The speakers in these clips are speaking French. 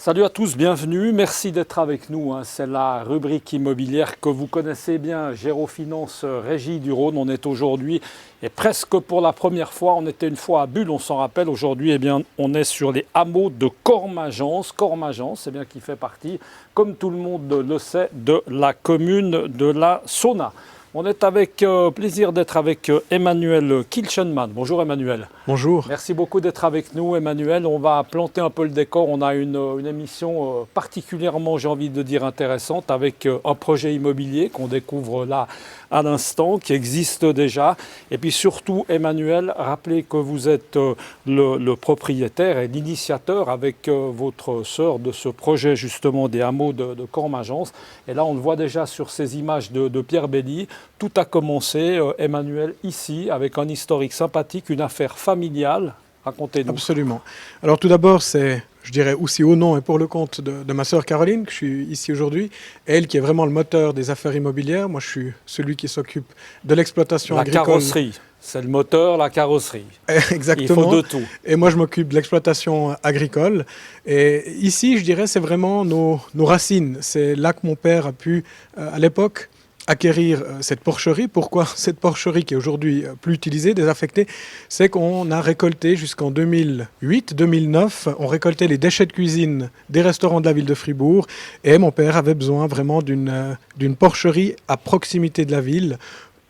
Salut à tous, bienvenue, merci d'être avec nous. C'est la rubrique immobilière que vous connaissez bien, Gérofinance Régie du Rhône. On est aujourd'hui, et presque pour la première fois, on était une fois à Bulle, on s'en rappelle. Aujourd'hui, on est sur les hameaux de Cormagence. Cormagence, qui fait partie, comme tout le monde le sait, de la commune de la Sauna. On est avec plaisir d'être avec Emmanuel Kilchenman. Bonjour Emmanuel. Bonjour. Merci beaucoup d'être avec nous Emmanuel. On va planter un peu le décor. On a une émission particulièrement, j'ai envie de dire, intéressante avec un projet immobilier qu'on découvre là à l'instant, qui existe déjà. Et puis surtout Emmanuel, rappelez que vous êtes le propriétaire et l'initiateur avec votre sœur de ce projet justement des hameaux de Cormagence. Et là on le voit déjà sur ces images de Pierre Belly. Tout a commencé, Emmanuel, ici, avec un historique sympathique, une affaire familiale. Racontez-nous. Absolument. Alors tout d'abord, c'est, je dirais, aussi au nom et pour le compte de ma sœur Caroline, que je suis ici aujourd'hui. Elle qui est vraiment le moteur des affaires immobilières. Moi, je suis celui qui s'occupe de l'exploitation agricole. La carrosserie, c'est le moteur, la carrosserie. Exactement. Il faut de tout. Et moi, je m'occupe de l'exploitation agricole. Et ici, je dirais, c'est vraiment nos racines. C'est là que mon père a pu, à l'époque, acquérir cette porcherie. Pourquoi cette porcherie qui est aujourd'hui plus utilisée, désaffectée? C'est qu'on a récolté jusqu'en 2008-2009, on récoltait les déchets de cuisine des restaurants de la ville de Fribourg et mon père avait besoin vraiment d'une porcherie à proximité de la ville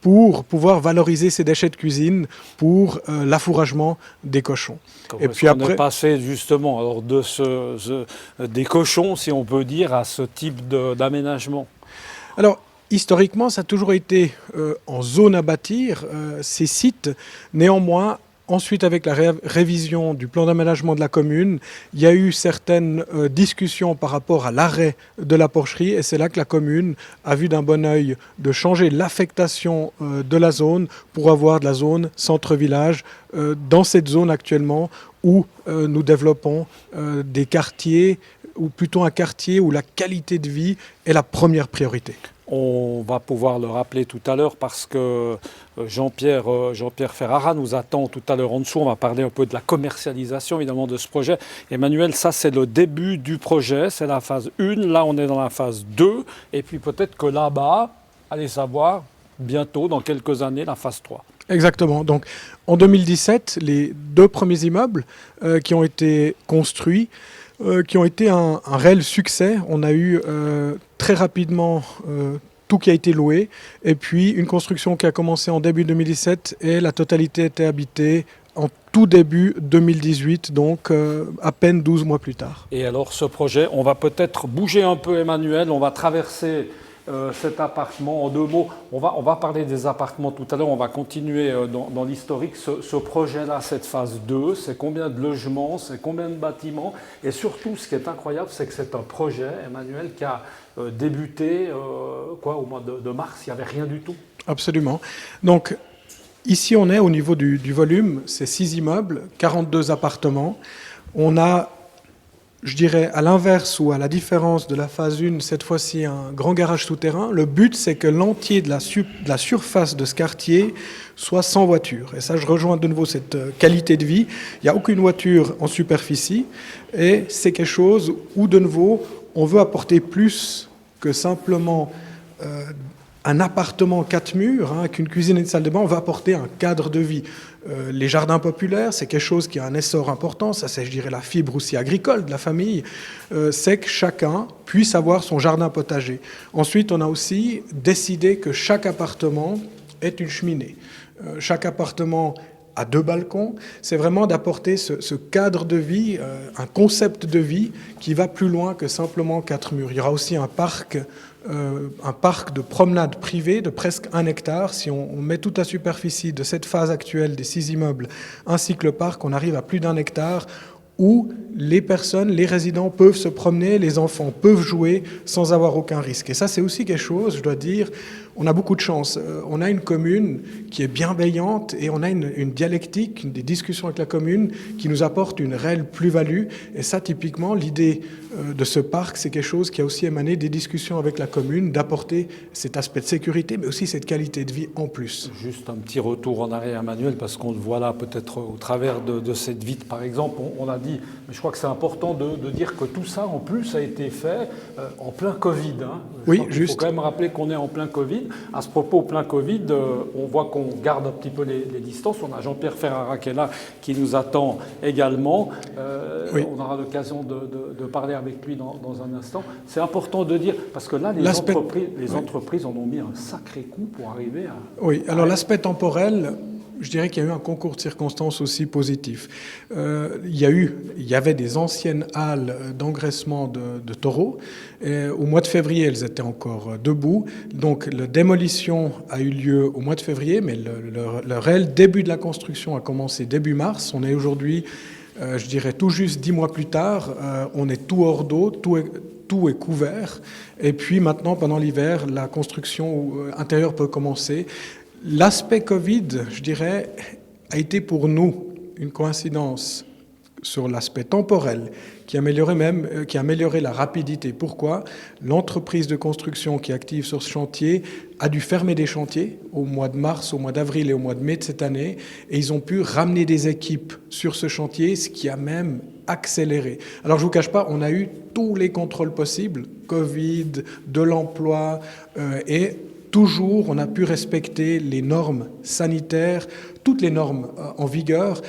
pour pouvoir valoriser ces déchets de cuisine pour l'affouragement des cochons. Et puis après, on est passé justement alors des cochons, si on peut dire, à ce type d'aménagement. Alors, historiquement, ça a toujours été en zone à bâtir, ces sites. Néanmoins, ensuite, avec la révision du plan d'aménagement de la commune, il y a eu certaines discussions par rapport à l'arrêt de la porcherie. Et c'est là que la commune a vu d'un bon œil de changer l'affectation de la zone pour avoir de la zone centre-village dans cette zone actuellement où nous développons des quartiers, ou plutôt un quartier où la qualité de vie est la première priorité. On va pouvoir le rappeler tout à l'heure parce que Jean-Pierre Ferrara nous attend tout à l'heure en dessous. On va parler un peu de la commercialisation évidemment de ce projet. Emmanuel, ça c'est le début du projet, c'est la phase 1. Là on est dans la phase 2 et puis peut-être que là-bas, allez savoir, bientôt dans quelques années, la phase 3. Exactement. Donc en 2017, les 2 premiers immeubles qui ont été construits, qui ont été un réel succès. On a eu très rapidement tout qui a été loué, et puis une construction qui a commencé en début 2017 et la totalité était habitée en tout début 2018, donc à peine 12 mois plus tard. Et alors ce projet, on va peut-être bouger un peu Emmanuel, on va traverser cet appartement. En 2 mots, on va parler des appartements tout à l'heure, on va continuer dans l'historique. Ce projet-là, cette phase 2, c'est combien de logements, c'est combien de bâtiments? Et surtout, ce qui est incroyable, c'est que c'est un projet, Emmanuel, qui a débuté au mois de mars, il n'y avait rien du tout. Absolument. Donc, ici, on est au niveau du volume, c'est 6 immeubles, 42 appartements. On a, je dirais, à l'inverse ou à la différence de la phase 1, cette fois-ci un grand garage souterrain. Le but, c'est que l'entier de la surface de ce quartier soit sans voiture. Et ça, je rejoins de nouveau cette qualité de vie. Il n'y a aucune voiture en superficie. Et c'est quelque chose où, de nouveau, on veut apporter plus que simplement un appartement 4 murs, avec une cuisine et une salle de bain. On veut apporter un cadre de vie. Les jardins populaires, c'est quelque chose qui a un essor important. Ça, c'est, je dirais, la fibre aussi agricole de la famille. C'est que chacun puisse avoir son jardin potager. Ensuite, on a aussi décidé que chaque appartement est une cheminée. Chaque appartement a 2 balcons. C'est vraiment d'apporter ce cadre de vie, un concept de vie qui va plus loin que simplement 4 murs. Il y aura aussi un parc de promenade privée de presque 1 hectare. Si on met toute la superficie de cette phase actuelle des 6 immeubles ainsi que le parc, on arrive à plus d'1 hectare où les personnes, les résidents peuvent se promener, les enfants peuvent jouer sans avoir aucun risque. Et ça, c'est aussi quelque chose, je dois dire, on a beaucoup de chance. On a une commune qui est bienveillante et on a une dialectique, des discussions avec la commune qui nous apporte une réelle plus-value. Et ça, typiquement, l'idée de ce parc, c'est quelque chose qui a aussi émané des discussions avec la commune, d'apporter cet aspect de sécurité, mais aussi cette qualité de vie en plus. Juste un petit retour en arrière, Emmanuel, parce qu'on le voit là peut-être au travers de cette vitre, par exemple. On a dit, mais je crois que c'est important de dire que tout ça, en plus, a été fait en plein Covid. Hein. Oui, Il faut quand même rappeler qu'on est en plein Covid. À ce propos, plein Covid, on voit qu'on garde un petit peu les distances. On a Jean-Pierre Ferrara qui est là, qui nous attend également. Oui. On aura l'occasion de parler avec lui dans un instant. C'est important de dire, parce que là, les entreprises en ont mis un sacré coup pour arriver à... Oui, alors l'aspect temporel, je dirais qu'il y a eu un concours de circonstances aussi positif. Il y avait des anciennes halles d'engraissement de taureaux. Et au mois de février, elles étaient encore debout. Donc la démolition a eu lieu au mois de février, mais le réel début de la construction a commencé début mars. On est aujourd'hui, je dirais, tout juste 10 mois plus tard. On est tout hors d'eau, tout est couvert. Et puis maintenant, pendant l'hiver, la construction intérieure peut commencer. L'aspect Covid, je dirais, a été pour nous une coïncidence sur l'aspect temporel qui a amélioré la rapidité. Pourquoi ? L'entreprise de construction qui est active sur ce chantier a dû fermer des chantiers au mois de mars, au mois d'avril et au mois de mai de cette année, et ils ont pu ramener des équipes sur ce chantier, ce qui a même accéléré. Alors je ne vous cache pas, on a eu tous les contrôles possibles, Covid, de l'emploi, et toujours, on a pu respecter les normes sanitaires, toutes les normes en vigueur,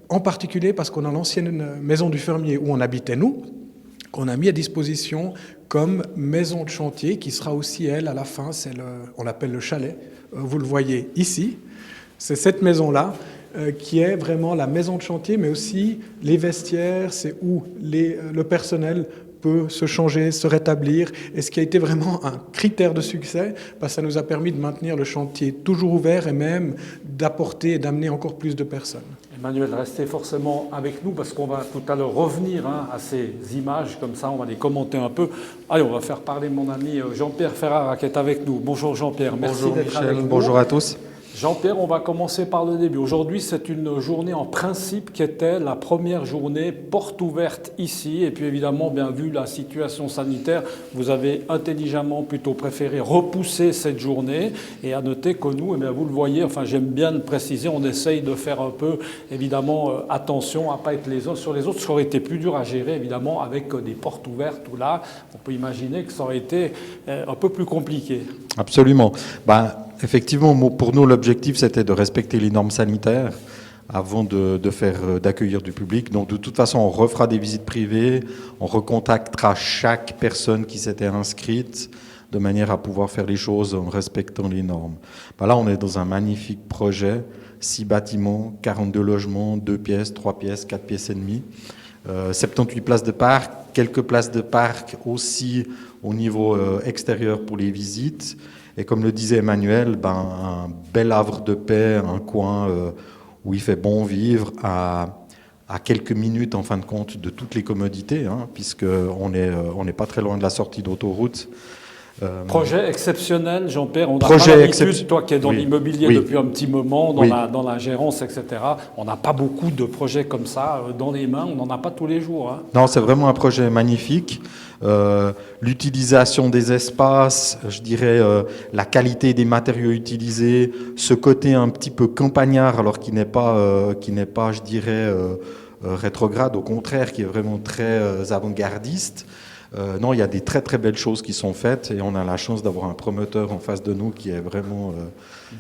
en particulier parce qu'on a l'ancienne maison du fermier où on habitait nous, qu'on a mis à disposition comme maison de chantier, qui sera aussi, elle, à la fin, on l'appelle le chalet, vous le voyez ici, c'est cette maison-là qui est vraiment la maison de chantier, mais aussi les vestiaires, c'est où le personnel peut se changer, se rétablir, et ce qui a été vraiment un critère de succès, parce que ça nous a permis de maintenir le chantier toujours ouvert et même d'apporter et d'amener encore plus de personnes. Emmanuel, restez forcément avec nous parce qu'on va tout à l'heure revenir à ces images, comme ça on va les commenter un peu. Allez, on va faire parler mon ami Jean-Pierre Ferrara qui est avec nous. Bonjour Jean-Pierre, merci d'être avec nous. Bonjour à tous. Jean-Pierre, on va commencer par le début. Aujourd'hui, c'est une journée en principe qui était la première journée porte ouverte ici. Et puis évidemment, bien vu la situation sanitaire, vous avez intelligemment plutôt préféré repousser cette journée. Et à noter que nous, eh bien, vous le voyez, enfin j'aime bien le préciser, on essaye de faire un peu, évidemment, attention à ne pas être les uns sur les autres. Ça aurait été plus dur à gérer, évidemment, avec des portes ouvertes ou là. On peut imaginer que ça aurait été un peu plus compliqué. Absolument. Effectivement, pour nous, l'objectif, c'était de respecter les normes sanitaires avant d'accueillir du public. Donc, de toute façon, on refera des visites privées, on recontactera chaque personne qui s'était inscrite de manière à pouvoir faire les choses en respectant les normes. Là, on est dans un magnifique projet, 6 bâtiments, 42 logements, 2 pièces, 3 pièces, 4 pièces et demie, 78 places de parc, quelques places de parc aussi au niveau extérieur pour les visites. Et comme le disait Emmanuel, un bel havre de paix, un coin où il fait bon vivre, à quelques minutes en fin de compte de toutes les commodités, puisqu'on n'est pas très loin de la sortie d'autoroute. Projet exceptionnel, Jean-Pierre. On n'a pas l'habitude, toi qui es dans l'immobilier depuis un petit moment, dans la gérance, etc. On n'a pas beaucoup de projets comme ça dans les mains. On n'en a pas tous les jours. Non, c'est vraiment un projet magnifique. L'utilisation des espaces, je dirais la qualité des matériaux utilisés, ce côté un petit peu campagnard, alors qui n'est pas, je dirais, rétrograde, au contraire, qui est vraiment très avant-gardiste. Non, il y a des très très belles choses qui sont faites et on a la chance d'avoir un promoteur en face de nous qui est vraiment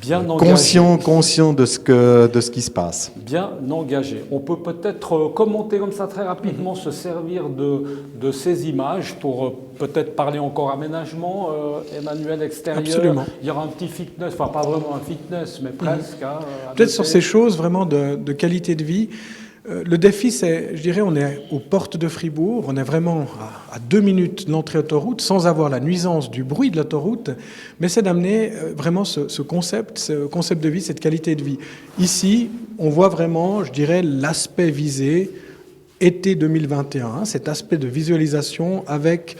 bien conscient de ce qui se passe. Bien engagé. On peut peut-être commenter comme ça très rapidement, se servir de ces images pour peut-être parler encore aménagement, Emmanuel, extérieur. Absolument. Il y aura un petit fitness, enfin pas vraiment un fitness, mais presque. Peut-être sur ces choses vraiment de qualité de vie. Le défi, c'est, je dirais, on est aux portes de Fribourg, on est vraiment à 2 minutes de l'entrée autoroute, sans avoir la nuisance du bruit de l'autoroute, mais c'est d'amener vraiment ce concept de vie, cette qualité de vie. Ici, on voit vraiment, je dirais, l'aspect visé, été 2021, cet aspect de visualisation avec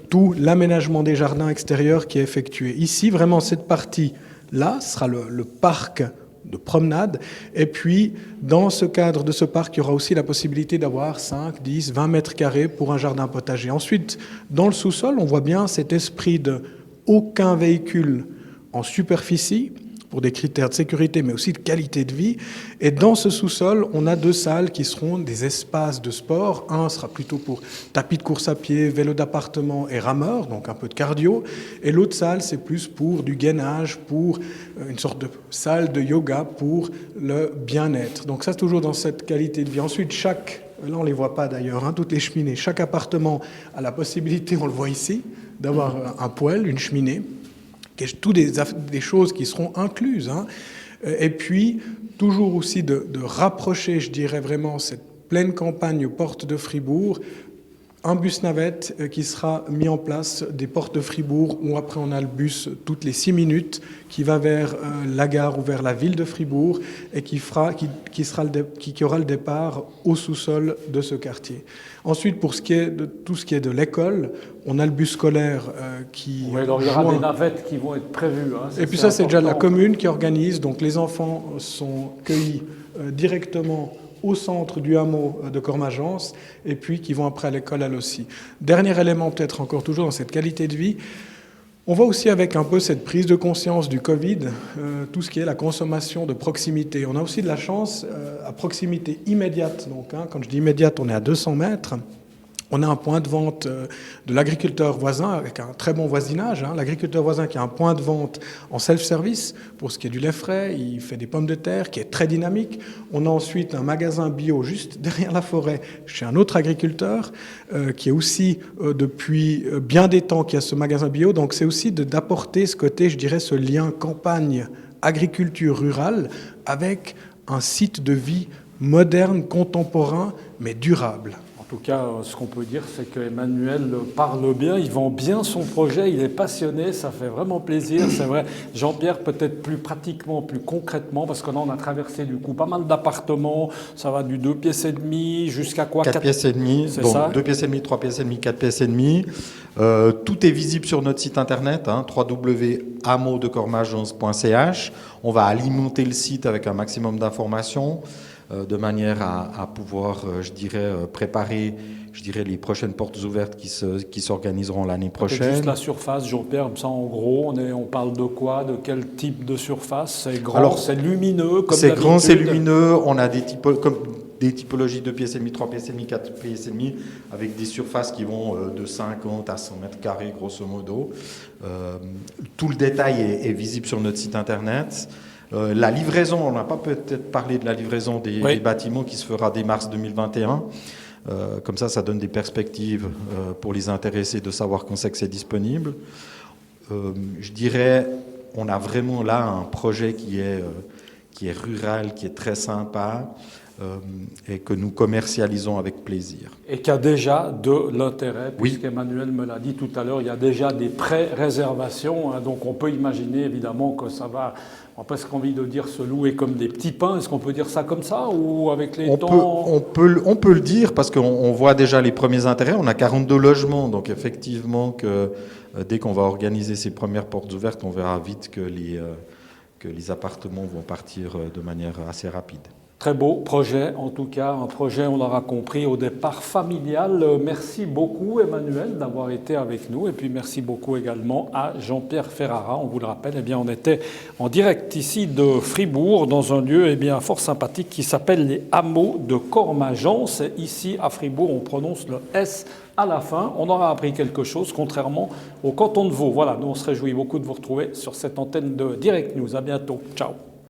tout l'aménagement des jardins extérieurs qui est effectué. Ici, vraiment, cette partie-là sera le parc de promenade. Et puis, dans ce cadre de ce parc, il y aura aussi la possibilité d'avoir 5, 10, 20 mètres carrés pour un jardin potager. Ensuite, dans le sous-sol, on voit bien cet esprit de aucun véhicule en superficie, pour des critères de sécurité, mais aussi de qualité de vie. Et dans ce sous-sol, on a 2 salles qui seront des espaces de sport. Un sera plutôt pour tapis de course à pied, vélo d'appartement et rameur, donc un peu de cardio. Et l'autre salle, c'est plus pour du gainage, pour une sorte de salle de yoga pour le bien-être. Donc ça, c'est toujours dans cette qualité de vie. Ensuite, là on ne les voit pas d'ailleurs, toutes les cheminées, chaque appartement a la possibilité, on le voit ici, d'avoir un poêle, une cheminée, toutes des choses qui seront incluses. Et puis, toujours aussi de rapprocher, je dirais vraiment, cette pleine campagne aux portes de Fribourg, un bus navette qui sera mis en place des portes de Fribourg, où après on a le bus toutes les 6 minutes qui va vers la gare ou vers la ville de Fribourg et qui aura le départ au sous-sol de ce quartier. Ensuite, pour tout ce qui est de l'école, on a le bus scolaire qui... Oui, alors il y aura des navettes qui vont être prévues. Et puis ça, c'est déjà la commune qui organise. Donc les enfants sont cueillis directement au centre du hameau de Cormagence, et puis qui vont après à l'école elles aussi. Dernier élément, peut-être encore toujours dans cette qualité de vie, on voit aussi avec un peu cette prise de conscience du Covid, tout ce qui est la consommation de proximité. On a aussi de la chance à proximité immédiate. Donc, quand je dis immédiate, on est à 200 mètres. On a un point de vente de l'agriculteur voisin avec un très bon voisinage. L'agriculteur voisin qui a un point de vente en self-service pour ce qui est du lait frais, il fait des pommes de terre, qui est très dynamique. On a ensuite un magasin bio juste derrière la forêt chez un autre agriculteur qui est aussi depuis bien des temps qui a ce magasin bio. Donc c'est aussi d'apporter ce côté, je dirais, ce lien campagne, agriculture rurale avec un site de vie moderne, contemporain, mais durable. En tout cas, ce qu'on peut dire, c'est qu'Emmanuel parle bien, il vend bien son projet, il est passionné, ça fait vraiment plaisir, c'est vrai. Jean-Pierre, peut-être plus pratiquement, plus concrètement, parce que là, on a traversé du coup pas mal d'appartements, ça va du 2 pièces et demie jusqu'à quoi? 4 pièces et demie, donc ça 2 pièces et demie, 3 pièces et demie, 4 pièces et demie. Tout est visible sur notre site internet, www.hameaudecormagence.ch. On va alimenter le site avec un maximum d'informations. De manière à pouvoir, préparer, les prochaines portes ouvertes qui s'organiseront l'année prochaine. Juste la surface, Jean-Pierre, ça en gros, on parle de quoi? De quel type de surface? C'est grand, c'est lumineux comme c'est d'habitude? grand, c'est lumineux. On a des typologies de 2 pièces et demie, 3 pièces et demie, 4 pièces et demie, avec des surfaces qui vont de 50 à 100 mètres carrés, grosso modo. Tout le détail est visible sur notre site internet. La livraison, on n'a pas peut-être parlé de la livraison des bâtiments qui se fera dès mars 2021. Comme ça donne des perspectives pour les intéressés de savoir quand c'est que c'est disponible. Je dirais, on a vraiment là un projet qui est rural, qui est très sympa et que nous commercialisons avec plaisir. Et qui a déjà de l'intérêt, puisqu'Emmanuel me l'a dit tout à l'heure, il y a déjà des pré-réservations, donc on peut imaginer évidemment que ça va... On a presque envie de dire se louer comme des petits pains. Est-ce qu'on peut dire ça comme ça ou avec les temps on peut le dire parce qu'on voit déjà les premiers intérêts. On a 42 logements, donc effectivement que dès qu'on va organiser ces premières portes ouvertes, on verra vite que les appartements vont partir de manière assez rapide. Très beau projet, en tout cas, un projet, on l'aura compris, au départ familial. Merci beaucoup Emmanuel d'avoir été avec nous et puis merci beaucoup également à Jean-Pierre Ferrara. On vous le rappelle, on était en direct ici de Fribourg dans un lieu fort sympathique qui s'appelle les Hameaux de Cormagence. Ici à Fribourg, on prononce le S à la fin. On aura appris quelque chose, contrairement au canton de Vaud. Voilà, nous on se réjouit beaucoup de vous retrouver sur cette antenne de Direct News. À bientôt. Ciao.